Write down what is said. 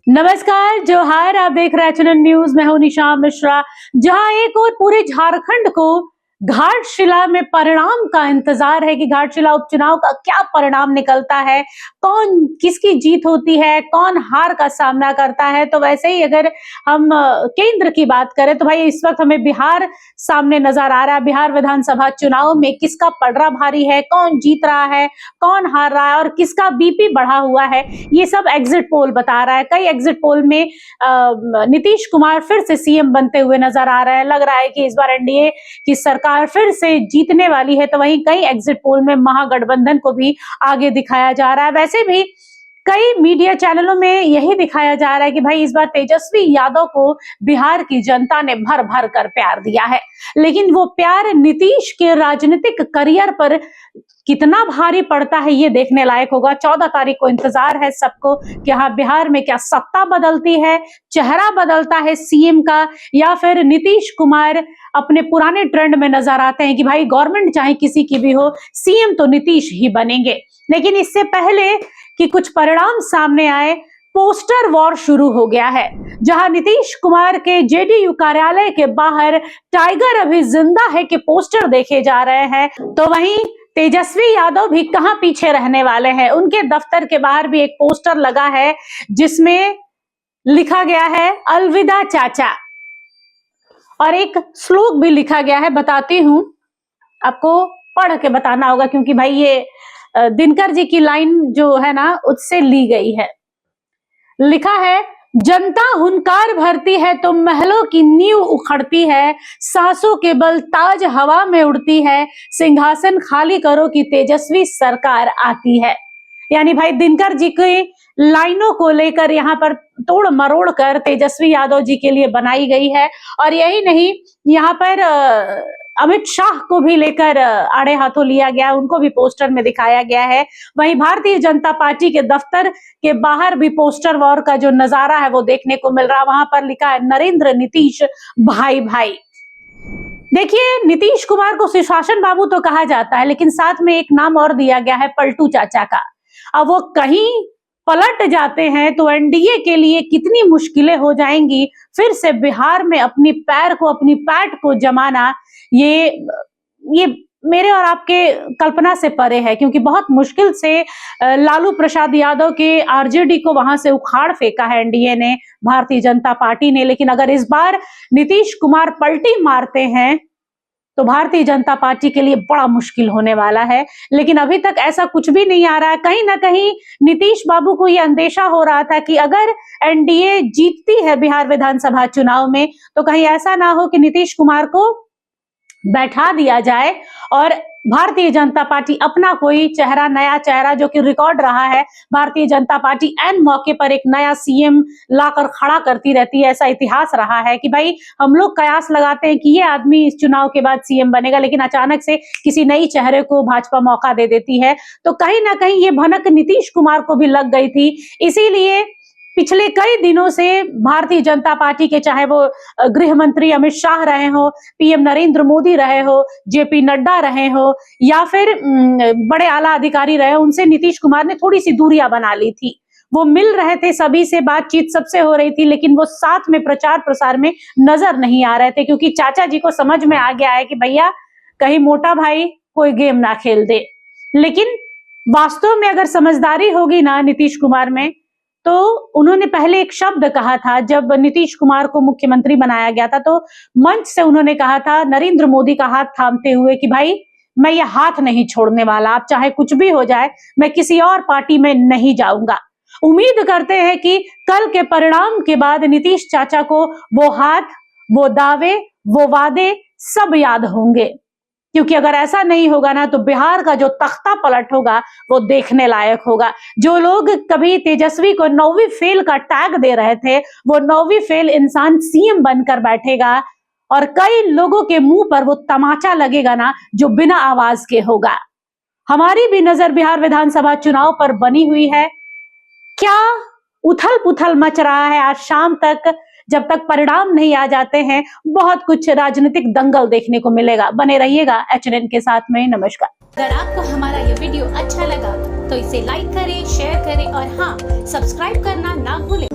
नमस्कार, जोहार। आप देख रहे हैं चैनल न्यूज। मैं हूं निशा मिश्रा। जहां एक और पूरे झारखंड को घाटशिला में परिणाम का इंतजार है कि घाटशिला उपचुनाव का क्या परिणाम निकलता है, कौन किसकी जीत होती है, कौन हार का सामना करता है। तो वैसे ही अगर हम केंद्र की बात करें तो भाई इस वक्त हमें बिहार सामने नजर आ रहा है। बिहार विधानसभा चुनाव में किसका पलड़ा भारी है, कौन जीत रहा है, कौन हार रहा है और किसका बीपी बढ़ा हुआ है, ये सब एग्जिट पोल बता रहा है। कई एग्जिट पोल में नीतीश कुमार फिर से सीएम बनते हुए नजर आ रहे हैं। लग रहा है कि इस बार एनडीए की सरकार फिर से जीतने वाली है। तो वहीं कई एग्जिट पोल में महागठबंधन को भी आगे दिखाया जा रहा है। वैसे भी कई मीडिया चैनलों में यही दिखाया जा रहा है कि भाई इस बार तेजस्वी यादव को बिहार की जनता ने भर भर कर प्यार दिया है, लेकिन वो प्यार नीतीश के राजनीतिक करियर पर कितना भारी पड़ता है ये देखने लायक होगा। 14 तारीख को इंतजार है सबको कि हाँ बिहार में क्या सत्ता बदलती है, चेहरा बदलता है सीएम का, या फिर नीतीश कुमार अपने पुराने ट्रेंड में नजर आते हैं कि भाई गवर्नमेंट चाहे किसी की भी हो, सीएम तो नीतीश ही बनेंगे। लेकिन इससे पहले कि कुछ परिणाम सामने आए, पोस्टर वॉर शुरू हो गया है। जहां नीतीश कुमार के जेडीयू कार्यालय के बाहर टाइगर अभी जिंदा है कि पोस्टर देखे जा रहे हैं, तो वहीं तेजस्वी यादव भी कहां पीछे रहने वाले हैं। उनके दफ्तर के बाहर भी एक पोस्टर लगा है जिसमें लिखा गया है अलविदा चाचा, और एक श्लोक भी लिखा गया है। बताती हूं, आपको पढ़ के बताना होगा क्योंकि भाई ये दिनकर जी की लाइन जो है ना उससे ली गई है। लिखा है, जनता हुंकार भरती है तो महलों की नींव उखड़ती है, सांसों के बल ताज हवा में उड़ती है, सिंहासन खाली करो कि तेजस्वी सरकार आती है। यानी भाई दिनकर जी की लाइनों को लेकर यहाँ पर तोड़ मरोड़ कर तेजस्वी यादव जी के लिए बनाई गई है। और यही नहीं, यहाँ पर अमित शाह को भी लेकर आड़े हाथों लिया गया, उनको भी पोस्टर में दिखाया गया है। वहीं भारतीय जनता पार्टी के दफ्तर के बाहर भी पोस्टर वॉर का जो नजारा है वो देखने को मिल रहा है। वहां पर लिखा है नरेंद्र नीतीश भाई भाई। देखिए, नीतीश कुमार को सुशासन बाबू तो कहा जाता है, लेकिन साथ में एक नाम और दिया गया है पलटू चाचा का। अब वो कहीं पलट जाते हैं तो एनडीए के लिए कितनी मुश्किलें हो जाएंगी। फिर से बिहार में अपनी पैर को, अपनी पैठ को जमाना, ये मेरे और आपके कल्पना से परे है, क्योंकि बहुत मुश्किल से लालू प्रसाद यादव के आरजेडी को वहां से उखाड़ फेंका है एनडीए ने, भारतीय जनता पार्टी ने। लेकिन अगर इस बार नीतीश कुमार पलटी मारते हैं तो भारतीय जनता पार्टी के लिए बड़ा मुश्किल होने वाला है। लेकिन अभी तक ऐसा कुछ भी नहीं आ रहा है। कहीं ना कहीं नीतीश बाबू को यह अंदेशा हो रहा था कि अगर एनडीए जीतती है बिहार विधानसभा चुनाव में तो कहीं ऐसा ना हो कि नीतीश कुमार को बैठा दिया जाए और भारतीय जनता पार्टी अपना कोई चेहरा, नया चेहरा, जो कि रिकॉर्ड रहा है, भारतीय जनता पार्टी एन मौके पर एक नया सीएम लाकर खड़ा करती रहती है। ऐसा इतिहास रहा है कि भाई हम लोग कयास लगाते हैं कि ये आदमी इस चुनाव के बाद सीएम बनेगा, लेकिन अचानक से किसी नई चेहरे को भाजपा मौका दे देती है। तो कहीं ना कहीं ये भनक नीतीश कुमार को भी लग गई थी। इसीलिए पिछले कई दिनों से भारतीय जनता पार्टी के, चाहे वो गृह मंत्री अमित शाह रहे हो, पीएम नरेंद्र मोदी रहे हो, जेपी नड्डा रहे हो, या फिर बड़े आला अधिकारी रहे, उनसे नीतीश कुमार ने थोड़ी सी दूरियां बना ली थी। वो मिल रहे थे सभी से, बातचीत सबसे हो रही थी, लेकिन वो साथ में प्रचार प्रसार में नजर नहीं आ रहे थे, क्योंकि चाचा जी को समझ में आ गया है कि भैया कहीं मोटा भाई कोई गेम ना खेल दे। लेकिन वास्तव में अगर समझदारी होगी ना नीतीश कुमार में, तो उन्होंने पहले एक शब्द कहा था जब नीतीश कुमार को मुख्यमंत्री बनाया गया था, तो मंच से उन्होंने कहा था नरेंद्र मोदी का हाथ थामते हुए कि भाई मैं ये हाथ नहीं छोड़ने वाला, आप चाहे कुछ भी हो जाए, मैं किसी और पार्टी में नहीं जाऊंगा। उम्मीद करते हैं कि कल के परिणाम के बाद नीतीश चाचा को वो हाथ, वो दावे, वो वादे सब याद होंगे, क्योंकि अगर ऐसा नहीं होगा ना तो बिहार का जो तख्ता पलट होगा वो देखने लायक होगा। जो लोग कभी तेजस्वी को 9वीं फेल का टैग दे रहे थे, वो 9वीं फेल इंसान सीएम बनकर बैठेगा, और कई लोगों के मुंह पर वो तमाचा लगेगा ना जो बिना आवाज के होगा। हमारी भी नजर बिहार विधानसभा चुनाव पर बनी हुई है। क्या उथल पुथल मच रहा है आज शाम तक, जब तक परिणाम नहीं आ जाते हैं, बहुत कुछ राजनीतिक दंगल देखने को मिलेगा। बने रहिएगा एचएनएन के साथ में। नमस्कार। अगर आपको हमारा ये वीडियो अच्छा लगा तो इसे लाइक करें, शेयर करें और हाँ, सब्सक्राइब करना ना भूलें।